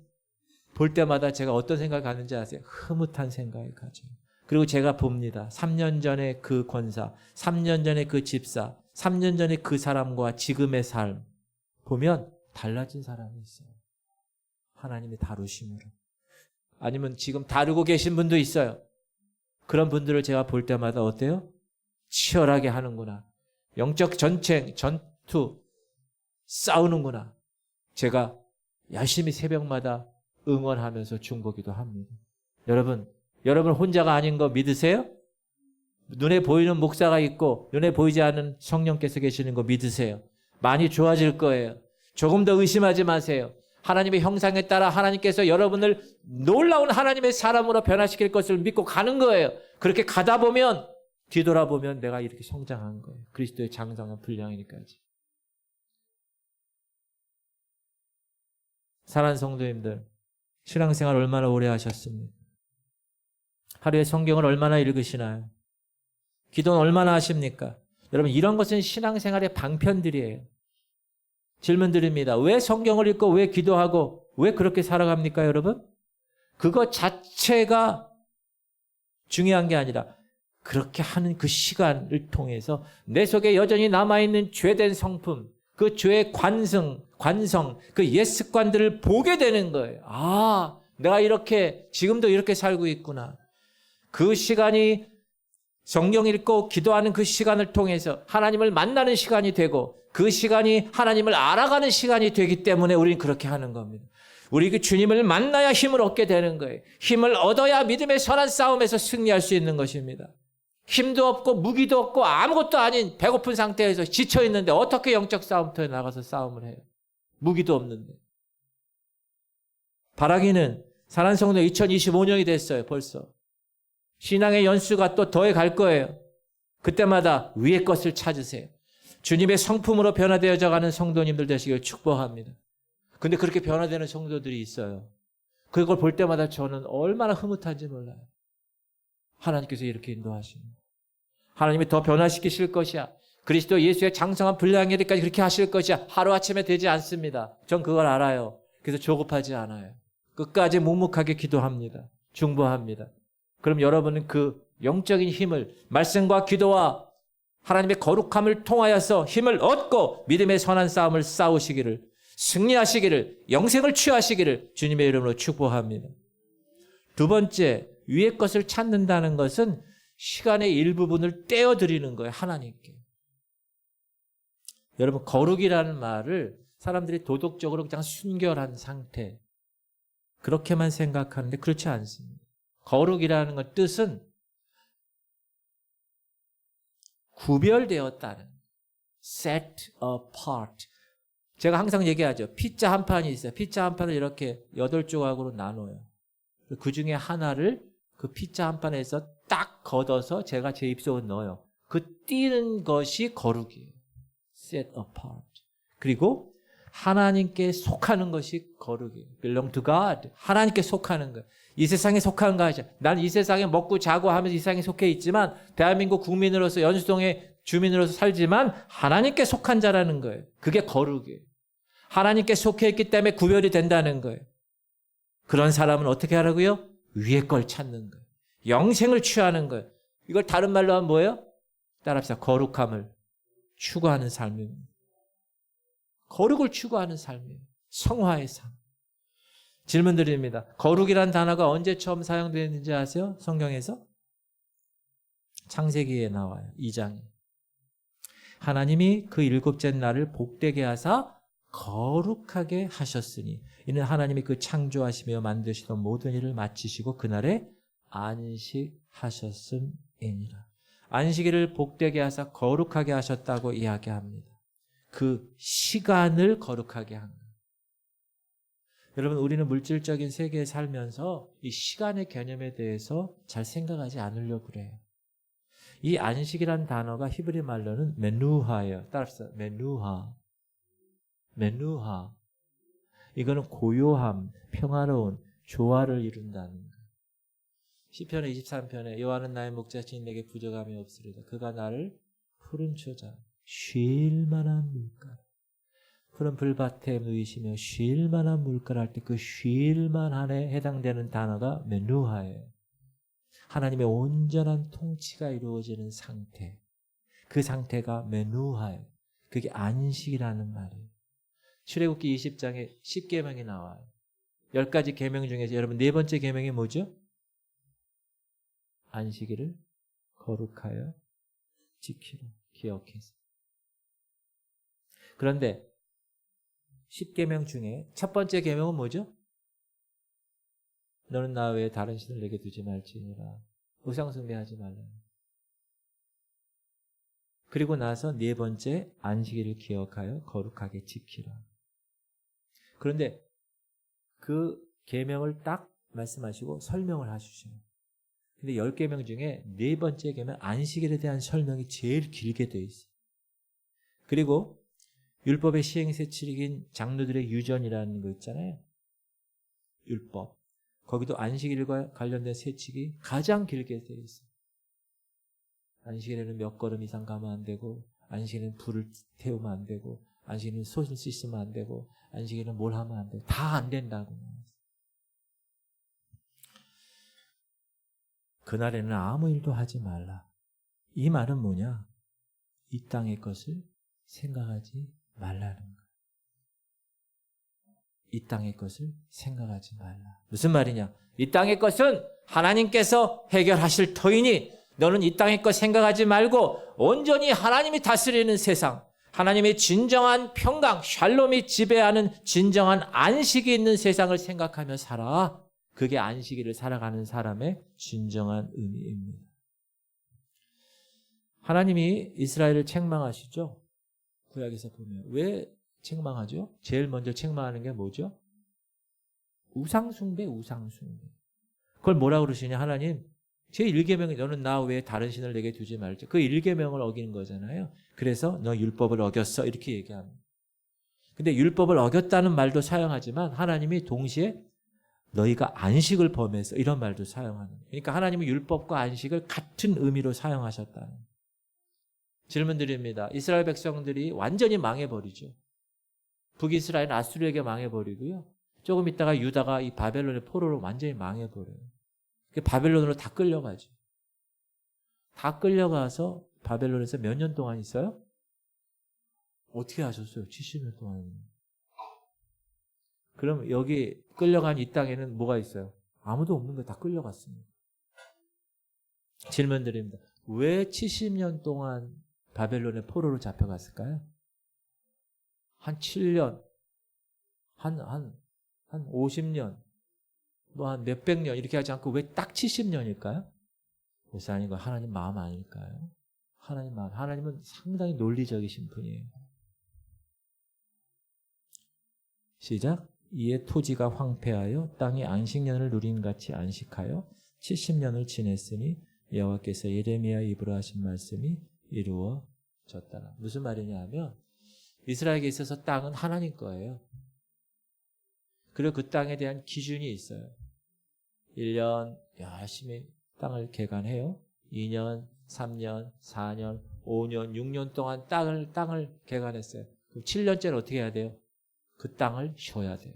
볼 때마다 제가 어떤 생각을 갖는지 아세요? 흐뭇한 생각을 가져요. 그리고 제가 봅니다. 3년 전에 그 권사, 3년 전에 그 집사, 3년 전에 그 사람과 지금의 삶 보면 달라진 사람이 있어요. 하나님이 다루심으로. 아니면 지금 다루고 계신 분도 있어요. 그런 분들을 제가 볼 때마다 어때요? 치열하게 하는구나. 영적 전쟁, 전투, 싸우는구나. 제가 열심히 새벽마다 응원하면서 중보기도 합니다. 여러분 혼자가 아닌 거 믿으세요? 눈에 보이는 목사가 있고 눈에 보이지 않는 성령께서 계시는 거 믿으세요. 많이 좋아질 거예요. 조금 더 의심하지 마세요. 하나님의 형상에 따라 하나님께서 여러분을 놀라운 하나님의 사람으로 변화시킬 것을 믿고 가는 거예요. 그렇게 가다 보면 뒤돌아보면 내가 이렇게 성장한 거예요. 그리스도의 장성한 분량이니까지. 사랑하는 성도님들, 신앙생활 얼마나 오래 하셨습니까? 하루에 성경을 얼마나 읽으시나요? 기도는 얼마나 하십니까? 여러분, 이런 것은 신앙생활의 방편들이에요. 질문 드립니다. 왜 성경을 읽고 왜 기도하고 왜 그렇게 살아갑니까, 여러분? 그것 자체가 중요한 게 아니라 그렇게 하는 그 시간을 통해서 내 속에 여전히 남아있는 죄된 성품, 그 죄의 관성, 그 옛 습관들을 보게 되는 거예요. 아, 내가 이렇게 지금도 이렇게 살고 있구나. 그 시간이 성경 읽고 기도하는 그 시간을 통해서 하나님을 만나는 시간이 되고 그 시간이 하나님을 알아가는 시간이 되기 때문에 우리는 그렇게 하는 겁니다. 우리 그 주님을 만나야 힘을 얻게 되는 거예요. 힘을 얻어야 믿음의 선한 싸움에서 승리할 수 있는 것입니다. 힘도 없고 무기도 없고 아무것도 아닌 배고픈 상태에서 지쳐있는데 어떻게 영적 싸움터에 나가서 싸움을 해요? 무기도 없는데. 바라기는 사랑하는 성도 2025년이 됐어요. 벌써. 신앙의 연수가 또 더해 갈 거예요. 그때마다 위의 것을 찾으세요. 주님의 성품으로 변화되어져 가는 성도님들 되시길 축복합니다. 근데 그렇게 변화되는 성도들이 있어요. 그걸 볼 때마다 저는 얼마나 흐뭇한지 몰라요. 하나님께서 이렇게 인도하십니다. 하나님이 더 변화시키실 것이야. 그리스도 예수의 장성한 분량에까지 그렇게 하실 것이야. 하루아침에 되지 않습니다. 전 그걸 알아요. 그래서 조급하지 않아요. 끝까지 묵묵하게 기도합니다. 중보합니다. 그럼 여러분은 그 영적인 힘을 말씀과 기도와 하나님의 거룩함을 통하여서 힘을 얻고 믿음의 선한 싸움을 싸우시기를, 승리하시기를, 영생을 취하시기를 주님의 이름으로 축복합니다. 두 번째, 위의 것을 찾는다는 것은 시간의 일부분을 떼어드리는 거예요. 하나님께. 여러분, 거룩이라는 말을 사람들이 도덕적으로 그냥 순결한 상태 그렇게만 생각하는데 그렇지 않습니다. 거룩이라는 것 뜻은 구별되었다는, set apart. 제가 항상 얘기하죠. 피자 한 판이 있어요. 피자 한 판을 이렇게 8조각으로 나눠요. 그 중에 하나를 그 피자 한 판에서 딱 걷어서 제가 제 입속에 넣어요. 그 띄는 것이 거룩이에요. set apart. 그리고 하나님께 속하는 것이 거룩이에요. belong to God. 하나님께 속하는 거예요. 이 세상에 속한 거 아니죠. 난 이 세상에 먹고 자고 하면서 이 세상에 속해 있지만 대한민국 국민으로서 연수동의 주민으로서 살지만 하나님께 속한 자라는 거예요. 그게 거룩이에요. 하나님께 속해 있기 때문에 구별이 된다는 거예요. 그런 사람은 어떻게 하라고요? 위의 걸 찾는 거예요. 영생을 취하는 거예요. 이걸 다른 말로 하면 뭐예요? 따라합시다. 거룩함을 추구하는 삶입니다. 거룩을 추구하는 삶이에요. 성화의 삶. 질문 드립니다. 거룩이란 단어가 언제 처음 사용되는지 아세요? 성경에서? 창세기에 나와요. 2장에. 하나님이 그 7째 날을 복되게 하사 거룩하게 하셨으니 이는 하나님이 그 창조하시며 만드시던 모든 일을 마치시고 그날에 안식하셨음이니라. 안식일을 복되게 하사 거룩하게 하셨다고 이야기합니다. 그 시간을 거룩하게 한 거예요. 여러분, 우리는 물질적인 세계에 살면서 이 시간의 개념에 대해서 잘 생각하지 않으려고 그래요. 이 안식이란 단어가 히브리 말로는 메누하예요. 따라서 메누하. 이거는 고요함, 평화로운 조화를 이룬다는 거예요. 시편 23편에 여호와는 나의 목자시니 내게 부족함이 없으리다. 그가 나를 푸른 초자, 쉴 만한 물가, 푸른 풀밭에 누이시며 쉴 만한 물가를 할 때 그 쉴 만한에 해당되는 단어가 메누하예요. 하나님의 온전한 통치가 이루어지는 상태. 그 상태가 메누하예요. 그게 안식이라는 말이에요. 출애굽기 20장에 10계명이 나와요. 10가지 계명 중에서 여러분 4번째 계명이 뭐죠? 안식일을 거룩하여 지키라. 기억해서. 그런데 10계명 중에 첫 번째 계명은 뭐죠? 너는 나 외에 다른 신을 내게 두지 말지니라. 우상 숭배하지 말라. 그리고 나서 네 번째 안식일을 기억하여 거룩하게 지키라. 그런데 그 계명을 딱 말씀하시고 설명을 하시죠. 근데 10계명 중에 네 번째 계명 안식일에 대한 설명이 제일 길게 되어 있어요. 그리고 율법의 시행세칙인 장로들의 유전이라는 거 있잖아요. 율법. 거기도 안식일과 관련된 세칙이 가장 길게 되어 있어요. 안식일에는 몇 걸음 이상 가면 안 되고, 안식일에는 불을 태우면 안 되고, 안식일에는 솥을 씻으면 안 되고, 안식일에는 뭘 하면 안 되고, 다 안 된다고. 그날에는 아무 일도 하지 말라. 이 말은 뭐냐? 이 땅의 것을 생각하지 말라는 거예요. 이 땅의 것을 생각하지 말라. 무슨 말이냐? 이 땅의 것은 하나님께서 해결하실 터이니 너는 이 땅의 것 생각하지 말고 온전히 하나님이 다스리는 세상, 하나님의 진정한 평강, 샬롬이 지배하는 진정한 안식이 있는 세상을 생각하며 살아. 그게 안식일을 살아가는 사람의 진정한 의미입니다. 하나님이 이스라엘을 책망하시죠? 구약에서 보면. 왜 책망하죠? 제일 먼저 책망하는 게 뭐죠? 우상숭배. 그걸 뭐라 그러시냐? 하나님, 제1계명이 너는 나 외에 다른 신을 내게 두지 말자. 그 1계명을 어기는 거잖아요. 그래서 너 율법을 어겼어. 이렇게 얘기합니다. 근데 율법을 어겼다는 말도 사용하지만 하나님이 동시에 너희가 안식을 범해서 이런 말도 사용하는 거예요. 그러니까 하나님은 율법과 안식을 같은 의미로 사용하셨다는 거예요. 질문 드립니다. 이스라엘 백성들이 완전히 망해버리죠. 북이스라엘은 아수르에게 망해버리고요. 조금 있다가 유다가 이 바벨론의 포로로 완전히 망해버려요. 바벨론으로 다 끌려가죠. 다 끌려가서 바벨론에서 몇 년 동안 있어요? 어떻게 하셨어요? 70년 동안. 그럼 여기 끌려간 이 땅에는 뭐가 있어요? 아무도 없는 거 다 끌려갔습니다. 질문 드립니다. 왜 70년 동안 바벨론의 포로로 잡혀갔을까요? 한 7년, 한 50년, 뭐 한 몇백 년 이렇게 하지 않고 왜 딱 70년일까요? 목사님과 하나님 마음 아닐까요? 하나님 마음. 하나님은 상당히 논리적이신 분이에요. 시작. 이에 토지가 황폐하여 땅이 안식년을 누린 같이 안식하여 70년을 지냈으니 여호와께서 예레미야 입으로 하신 말씀이 이루어졌다. 무슨 말이냐 하면 이스라엘에게 있어서 땅은 하나님 거예요. 그리고 그 땅에 대한 기준이 있어요. 1년 열심히 땅을 개간해요. 2년, 3년, 4년, 5년, 6년 동안 땅을 개간했어요. 그럼 7년째는 어떻게 해야 돼요? 그 땅을 쉬어야 돼요.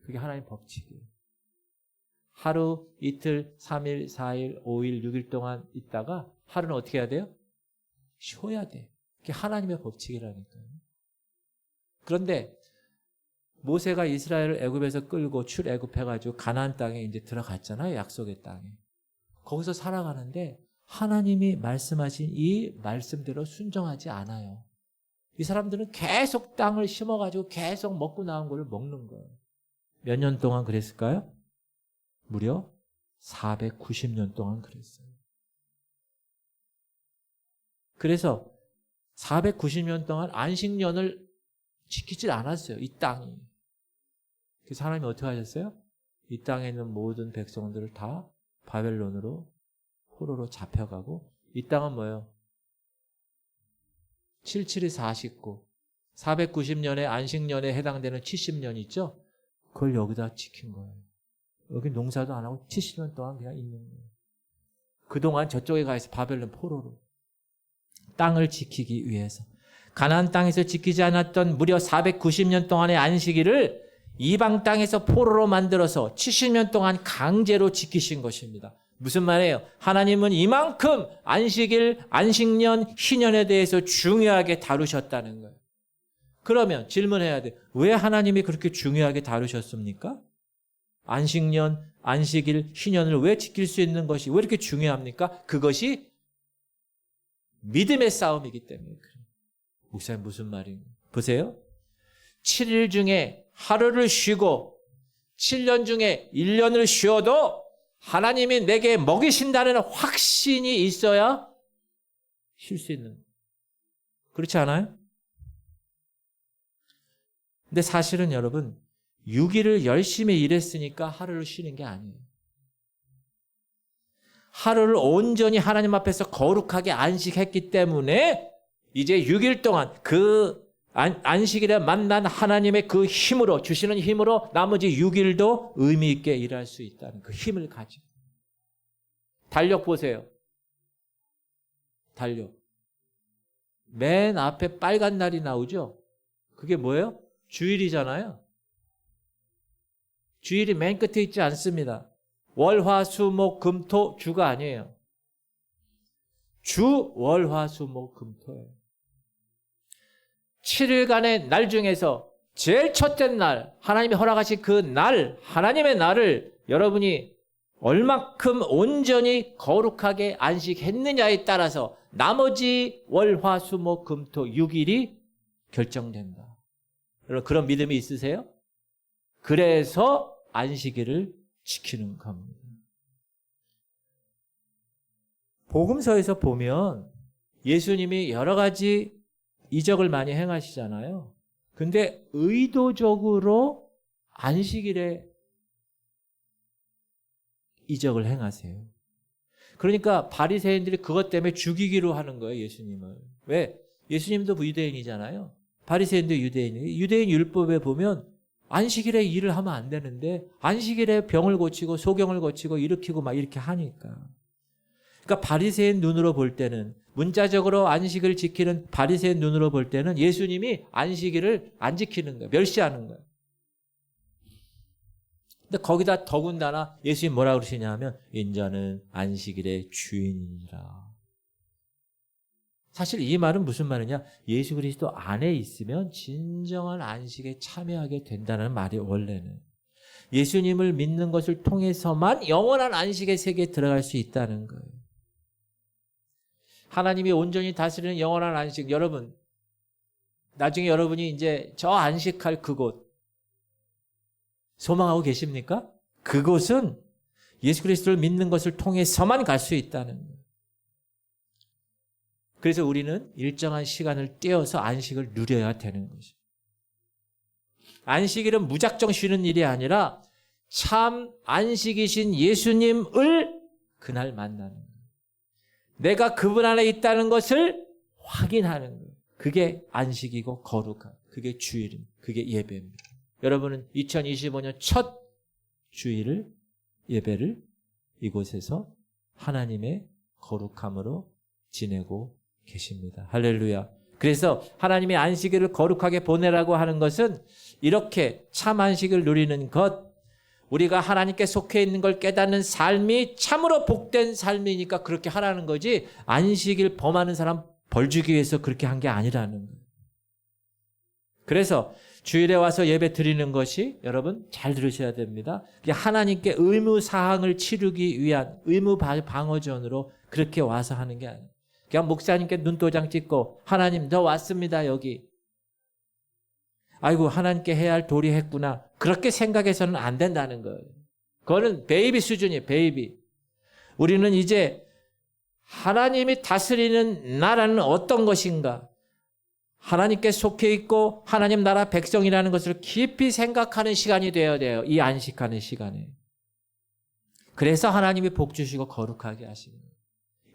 그게 하나님 법칙이에요. 하루, 이틀, 3일, 4일, 5일, 6일 동안 있다가 하루는 어떻게 해야 돼요? 쉬어야 돼요. 그게 하나님의 법칙이라니까요. 그런데 모세가 이스라엘을 애굽에서 끌고 출애굽해가지고 가나안 땅에 이제 들어갔잖아요. 약속의 땅에. 거기서 살아가는데 하나님이 말씀하신 이 말씀대로 순종하지 않아요. 이 사람들은 계속 땅을 심어가지고 계속 먹고 나온 걸 먹는 거예요. 몇 년 동안 그랬을까요? 무려 490년 동안 그랬어요. 그래서 490년 동안 안식년을 지키질 않았어요. 이 땅이. 그래서 하나님이 어떻게 하셨어요? 이 땅에 있는 모든 백성들을 다 바벨론으로 포로로 잡혀가고 이 땅은 뭐예요? 77이 49. 490년의 안식년에 해당되는 70년 있죠? 그걸 여기다 지킨 거예요. 여기 농사도 안 하고 70년 동안 그냥 있는 거예요. 그동안 저쪽에 가 있어 바벨론 포로로. 땅을 지키기 위해서. 가나안 땅에서 지키지 않았던 무려 490년 동안의 안식일을 이방 땅에서 포로로 만들어서 70년 동안 강제로 지키신 것입니다. 무슨 말이에요? 하나님은 이만큼 안식일, 안식년, 희년에 대해서 중요하게 다루셨다는 거예요. 그러면 질문해야 돼. 왜 하나님이 그렇게 중요하게 다루셨습니까? 안식년, 안식일, 희년을 왜 지킬 수 있는 것이 왜 이렇게 중요합니까? 그것이 믿음의 싸움이기 때문에 그래요. 목사님 무슨 말인가? 보세요. 7일 중에 하루를 쉬고 7년 중에 1년을 쉬어도 하나님이 내게 먹이신다는 확신이 있어야 쉴 수 있는. 그렇지 않아요? 근데 사실은 여러분 6일을 열심히 일했으니까 하루를 쉬는 게 아니에요. 하루를 온전히 하나님 앞에서 거룩하게 안식했기 때문에 이제 6일 동안 그 안식일에 만난 하나님의 그 힘으로 주시는 힘으로 나머지 6일도 의미 있게 일할 수 있다는 그 힘을 가지고. 달력 보세요. 달력. 맨 앞에 빨간 날이 나오죠? 그게 뭐예요? 주일이잖아요. 주일이 맨 끝에 있지 않습니다. 월, 화, 수, 목, 금, 토 주가 아니에요. 주, 월, 화, 수, 목, 금, 토예요. 7일간의 날 중에서 제일 첫째 날, 하나님이 허락하신 그 날, 하나님의 날을 여러분이 얼마큼 온전히 거룩하게 안식했느냐에 따라서 나머지 월, 화, 수, 목, 금, 토 6일이 결정된다. 여러분 그런 믿음이 있으세요? 그래서 안식일을 지키는 겁니다. 복음서에서 보면 예수님이 여러 가지 이적을 많이 행하시잖아요. 근데 의도적으로 안식일에 이적을 행하세요. 그러니까 바리새인들이 그것 때문에 죽이기로 하는 거예요, 예수님을. 왜? 예수님도 유대인이잖아요. 바리새인도 유대인이에요. 유대인 율법에 보면 안식일에 일을 하면 안 되는데 안식일에 병을 고치고 소경을 고치고 일으키고 막 이렇게 하니까. 그러니까 바리새인 눈으로 볼 때는 문자적으로 안식을 지키는 바리새인 눈으로 볼 때는 예수님이 안식일을 안 지키는 거예요. 멸시하는 거예요. 근데 거기다 더군다나 예수님 뭐라고 그러시냐 하면 인자는 안식일의 주인이니라. 사실 이 말은 무슨 말이냐? 예수 그리스도 안에 있으면 진정한 안식에 참여하게 된다는 말이 원래는. 예수님을 믿는 것을 통해서만 영원한 안식의 세계에 들어갈 수 있다는 거예요. 하나님이 온전히 다스리는 영원한 안식. 여러분, 나중에 여러분이 이제 저 안식할 그곳 소망하고 계십니까? 그곳은 예수 그리스도를 믿는 것을 통해서만 갈 수 있다는 거예요. 그래서 우리는 일정한 시간을 떼어서 안식을 누려야 되는 거죠. 안식일은 무작정 쉬는 일이 아니라 참 안식이신 예수님을 그날 만나는 거예요. 내가 그분 안에 있다는 것을 확인하는 거예요. 그게 안식이고 거룩한, 그게 주일입니다. 그게 예배입니다. 여러분은 2025년 첫 주일을, 예배를 이곳에서 하나님의 거룩함으로 지내고 계십니다. 할렐루야. 그래서 하나님의 안식일을 거룩하게 보내라고 하는 것은 이렇게 참 안식을 누리는 것, 우리가 하나님께 속해 있는 걸 깨닫는 삶이 참으로 복된 삶이니까 그렇게 하라는 거지, 안식일 범하는 사람 벌 주기 위해서 그렇게 한 게 아니라는 거예요. 그래서 주일에 와서 예배 드리는 것이 여러분 잘 들으셔야 됩니다. 하나님께 의무사항을 치르기 위한 의무방어전으로 그렇게 와서 하는 게 아니에요. 그냥 목사님께 눈도장 찍고 하나님 저 왔습니다 여기. 아이고 하나님께 해야 할 도리 했구나. 그렇게 생각해서는 안 된다는 거예요. 그거는 베이비 수준이에요. 베이비. 우리는 이제 하나님이 다스리는 나라는 어떤 것인가, 하나님께 속해 있고 하나님 나라 백성이라는 것을 깊이 생각하는 시간이 되어야 돼요. 이 안식하는 시간에. 그래서 하나님이 복 주시고 거룩하게 하시는 거예요.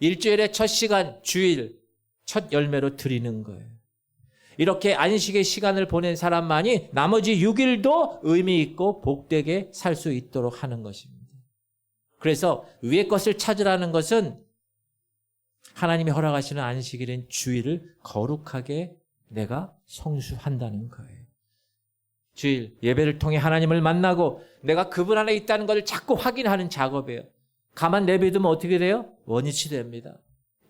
일주일의 첫 시간, 주일, 첫 열매로 드리는 거예요. 이렇게 안식의 시간을 보낸 사람만이 나머지 6일도 의미 있고 복되게 살 수 있도록 하는 것입니다. 그래서 위의 것을 찾으라는 것은 하나님이 허락하시는 안식일인 주일을 거룩하게 내가 성수한다는 거예요. 주일 예배를 통해 하나님을 만나고 내가 그분 안에 있다는 것을 자꾸 확인하는 작업이에요. 가만 내비두면 어떻게 돼요? 원위치 됩니다.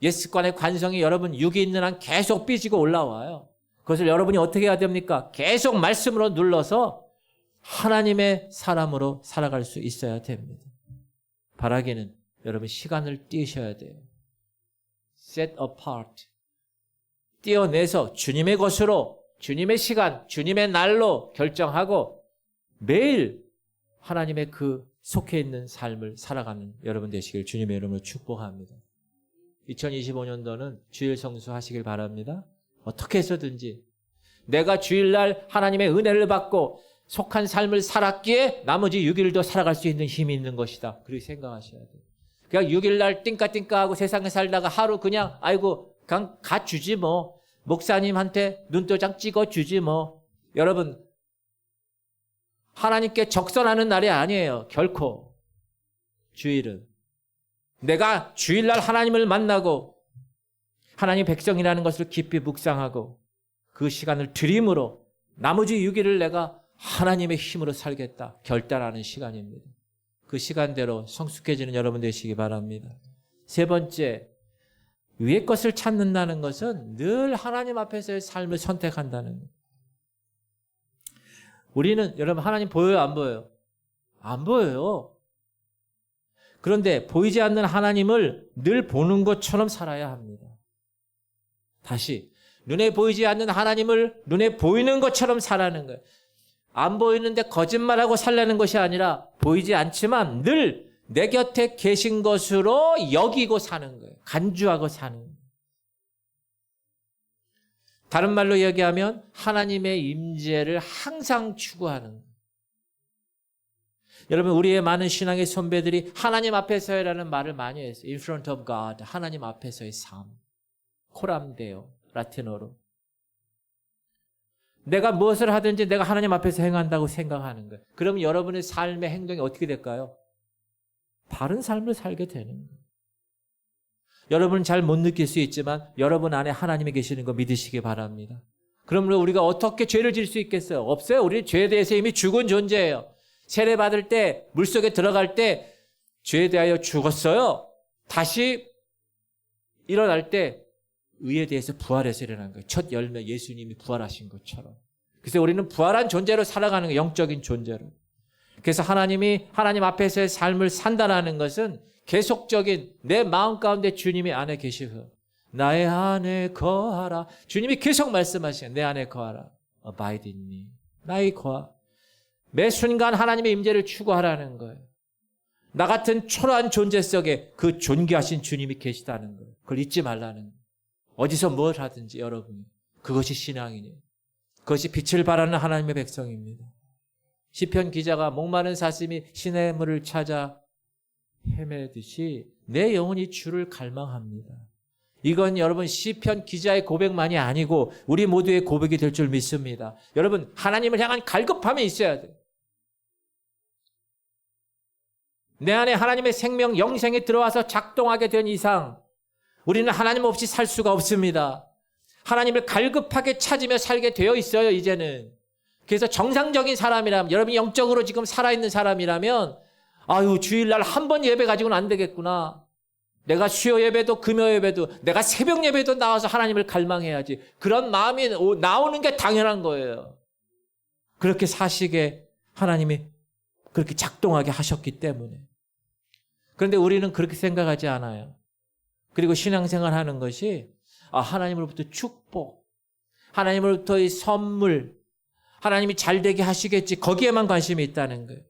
옛 습관의 관성이 여러분 육이 있는 한 계속 삐지고 올라와요. 그것을 여러분이 어떻게 해야 됩니까? 계속 말씀으로 눌러서 하나님의 사람으로 살아갈 수 있어야 됩니다. 바라기는 여러분 시간을 띄우셔야 돼요. Set apart. 띄어내서 주님의 것으로, 주님의 시간, 주님의 날로 결정하고 매일 하나님의 그 속해 있는 삶을 살아가는 여러분 되시길 주님의 이름으로 축복합니다. 2025년도는 주일 성수하시길 바랍니다. 어떻게 해서든지 내가 주일날 하나님의 은혜를 받고 속한 삶을 살았기에 나머지 6일도 살아갈 수 있는 힘이 있는 것이다. 그렇게 생각하셔야 돼요. 그냥 6일날 띵까띵까하고 세상에 살다가 하루 그냥 아이고 그냥 가주지 뭐. 목사님한테 눈도장 찍어주지 뭐. 여러분 하나님께 적선하는 날이 아니에요. 결코. 주일은. 내가 주일날 하나님을 만나고 하나님 백성이라는 것을 깊이 묵상하고 그 시간을 드림으로 나머지 6일을 내가 하나님의 힘으로 살겠다. 결단하는 시간입니다. 그 시간대로 성숙해지는 여러분 되시기 바랍니다. 세 번째, 위의 것을 찾는다는 것은 늘 하나님 앞에서의 삶을 선택한다는 것. 우리는 여러분 하나님 보여요? 안 보여요? 안 보여요. 그런데 보이지 않는 하나님을 늘 보는 것처럼 살아야 합니다. 다시 눈에 보이지 않는 하나님을 눈에 보이는 것처럼 살아는 거예요. 안 보이는데 거짓말하고 살라는 것이 아니라 보이지 않지만 늘 내 곁에 계신 것으로 여기고 사는 거예요. 간주하고 사는 거예요. 다른 말로 얘기하면 하나님의 임재를 항상 추구하는 거예요. 여러분 우리의 많은 신앙의 선배들이 하나님 앞에서라는 말을 많이 했어요. In front of God, 하나님 앞에서의 삶. 코람데오, 라틴어로. 내가 무엇을 하든지 내가 하나님 앞에서 행한다고 생각하는 거예요. 그러면 여러분의 삶의 행동이 어떻게 될까요? 바른 삶을 살게 되는 거예요. 여러분은 잘 못 느낄 수 있지만 여러분 안에 하나님이 계시는 거 믿으시기 바랍니다. 그러므로 우리가 어떻게 죄를 지을 수 있겠어요? 없어요. 우리 죄에 대해서 이미 죽은 존재예요. 세례 받을 때 물속에 들어갈 때 죄에 대하여 죽었어요. 다시 일어날 때 의에 대해서 부활해서 일어난 거예요. 첫 열매 예수님이 부활하신 것처럼. 그래서 우리는 부활한 존재로 살아가는 거예요. 영적인 존재로. 그래서 하나님이 하나님 앞에서의 삶을 산다는 것은 계속적인 내 마음 가운데 주님이 안에 계시고 나의 안에 거하라. 주님이 계속 말씀하시는 내 안에 거하라. Abide in me. 나의 거하. 매 순간 하나님의 임재를 추구하라는 거예요. 나 같은 초라한 존재 속에 그 존귀하신 주님이 계시다는 거예요. 그걸 잊지 말라는 거예요. 어디서 뭘 하든지 여러분이. 그것이 신앙이니. 그것이 빛을 발하는 하나님의 백성입니다. 시편 기자가 목마른 사슴이 시냇물을 찾아 헤매듯이 내 영혼이 주를 갈망합니다. 이건 여러분 시편 기자의 고백만이 아니고 우리 모두의 고백이 될 줄 믿습니다. 여러분 하나님을 향한 갈급함이 있어야 돼요. 내 안에 하나님의 생명 영생이 들어와서 작동하게 된 이상 우리는 하나님 없이 살 수가 없습니다. 하나님을 갈급하게 찾으며 살게 되어 있어요. 이제는. 그래서 정상적인 사람이라면 여러분이 영적으로 지금 살아있는 사람이라면 아유 주일날 한 번 예배 가지고는 안 되겠구나. 내가 수요 예배도 금요 예배도 내가 새벽 예배도 나와서 하나님을 갈망해야지. 그런 마음이 나오는 게 당연한 거예요. 그렇게 사시게 하나님이 그렇게 작동하게 하셨기 때문에. 그런데 우리는 그렇게 생각하지 않아요. 그리고 신앙생활 하는 것이 하나님으로부터 축복, 하나님으로부터의 선물, 하나님이 잘되게 하시겠지 거기에만 관심이 있다는 거예요.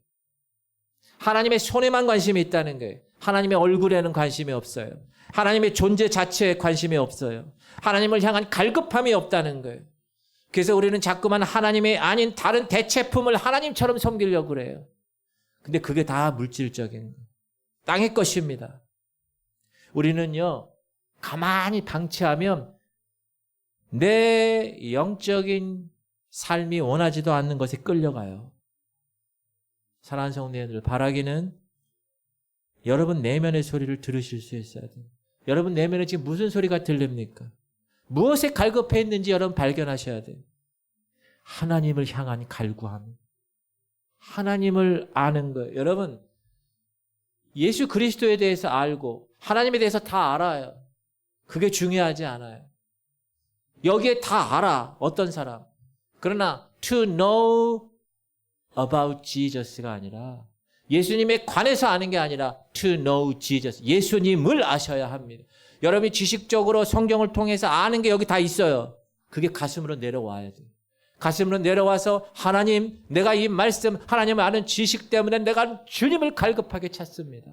하나님의 손에만 관심이 있다는 거예요. 하나님의 얼굴에는 관심이 없어요. 하나님의 존재 자체에 관심이 없어요. 하나님을 향한 갈급함이 없다는 거예요. 그래서 우리는 자꾸만 하나님이 아닌 다른 대체품을 하나님처럼 섬기려고 그래요. 근데 그게 다 물질적인 거예요. 땅의 것입니다. 우리는요, 가만히 방치하면 내 영적인 삶이 원하지도 않는 것에 끌려가요. 사랑하는 성도님들, 바라기는 여러분 내면의 소리를 들으실 수 있어야 돼요. 여러분 내면에 지금 무슨 소리가 들립니까? 무엇에 갈급해 있는지 여러분 발견하셔야 돼요. 하나님을 향한 갈구함. 하나님을 아는 거예요. 여러분, 예수 그리스도에 대해서 알고 하나님에 대해서 다 알아요. 그게 중요하지 않아요. 여기에 다 알아. 어떤 사람. 그러나 to know about Jesus가 아니라 예수님에 관해서 아는 게 아니라 to know Jesus. 예수님을 아셔야 합니다. 여러분이 지식적으로 성경을 통해서 아는 게 여기 다 있어요. 그게 가슴으로 내려와야 돼요. 가슴으로 내려와서 하나님, 내가 이 말씀, 하나님을 아는 지식 때문에 내가 주님을 갈급하게 찾습니다.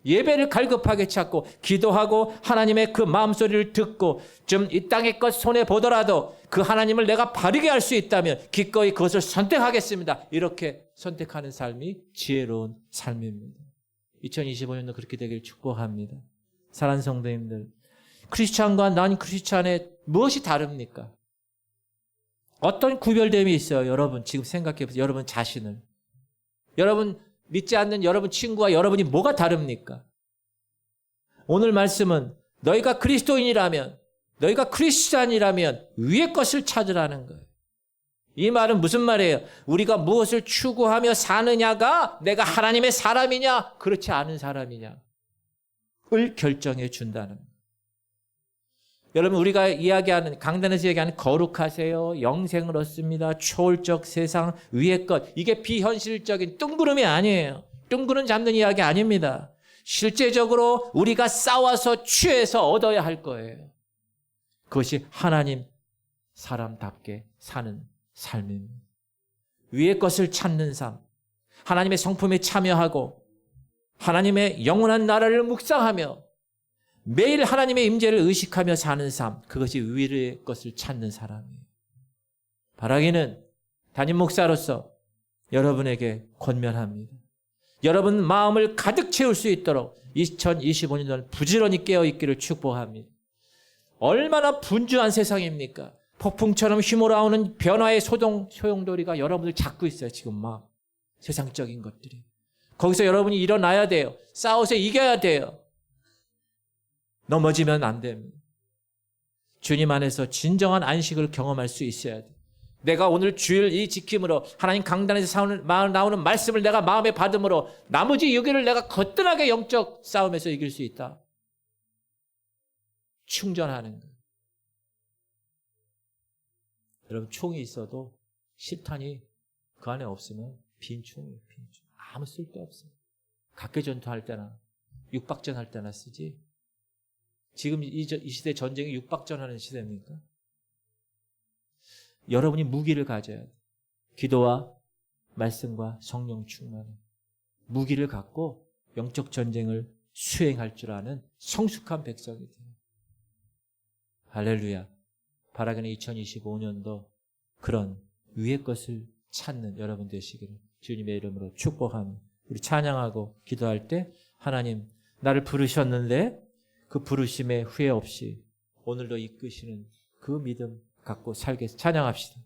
예배를 갈급하게 찾고 기도하고 하나님의 그 마음소리를 듣고 좀 이 땅의 것 손해보더라도 그 하나님을 내가 바르게 할 수 있다면 기꺼이 그것을 선택하겠습니다. 이렇게 선택하는 삶이 지혜로운 삶입니다. 2025년도 그렇게 되길 축복합니다. 사랑하는 성도님들, 크리스찬과 난 크리스찬의 무엇이 다릅니까? 어떤 구별됨이 있어요? 여러분 지금 생각해 보세요. 여러분 자신을. 여러분 믿지 않는 여러분 친구와 여러분이 뭐가 다릅니까? 오늘 말씀은 너희가 그리스도인이라면, 너희가 크리스찬이라면 위의 것을 찾으라는 거예요. 이 말은 무슨 말이에요? 우리가 무엇을 추구하며 사느냐가 내가 하나님의 사람이냐 그렇지 않은 사람이냐를 결정해 준다는 거예요. 여러분 우리가 이야기하는, 강단에서 얘기하는 거룩하세요, 영생을 얻습니다, 초월적 세상, 위의 것, 이게 비현실적인 뜬구름이 아니에요. 뜬구름 잡는 이야기 아닙니다. 실제적으로 우리가 싸워서 취해서 얻어야 할 거예요. 그것이 하나님 사람답게 사는 삶입니다. 위의 것을 찾는 삶, 하나님의 성품에 참여하고 하나님의 영원한 나라를 묵상하며 매일 하나님의 임재를 의식하며 사는 삶, 그것이 위의 것을 찾는 사람이에요. 바라기는 담임 목사로서 여러분에게 권면합니다. 여러분 마음을 가득 채울 수 있도록 2025년도는 부지런히 깨어있기를 축복합니다. 얼마나 분주한 세상입니까? 폭풍처럼 휘몰아오는 변화의 소용돌이가 여러분을 잡고 있어요. 지금 막 세상적인 것들이. 거기서 여러분이 일어나야 돼요. 싸워서 이겨야 돼요. 넘어지면 안 됩니다. 주님 안에서 진정한 안식을 경험할 수 있어야 돼. 내가 오늘 주일 이 지킴으로 하나님 강단에서 나오는 말씀을 내가 마음에 받음으로 나머지 6일을 내가 거뜬하게 영적 싸움에서 이길 수 있다. 충전하는 거예요. 여러분 총이 있어도 실탄이 그 안에 없으면 빈 총이에요. 빈 총. 아무 쓸데 없어요. 각계전투할 때나 육박전 할 때나 쓰지. 지금 이 시대 전쟁이 육박전하는 시대입니까? 여러분이 무기를 가져야 돼요. 기도와 말씀과 성령 충만에 무기를 갖고 영적 전쟁을 수행할 줄 아는 성숙한 백성이 돼요. 할렐루야. 바라기는 2025년도 그런 위의 것을 찾는 여러분 되시기를 주님의 이름으로 축복합니다. 우리 찬양하고 기도할 때 하나님 나를 부르셨는데 그 부르심에 후회 없이 오늘도 이끄시는 그 믿음 갖고 살게 찬양합시다.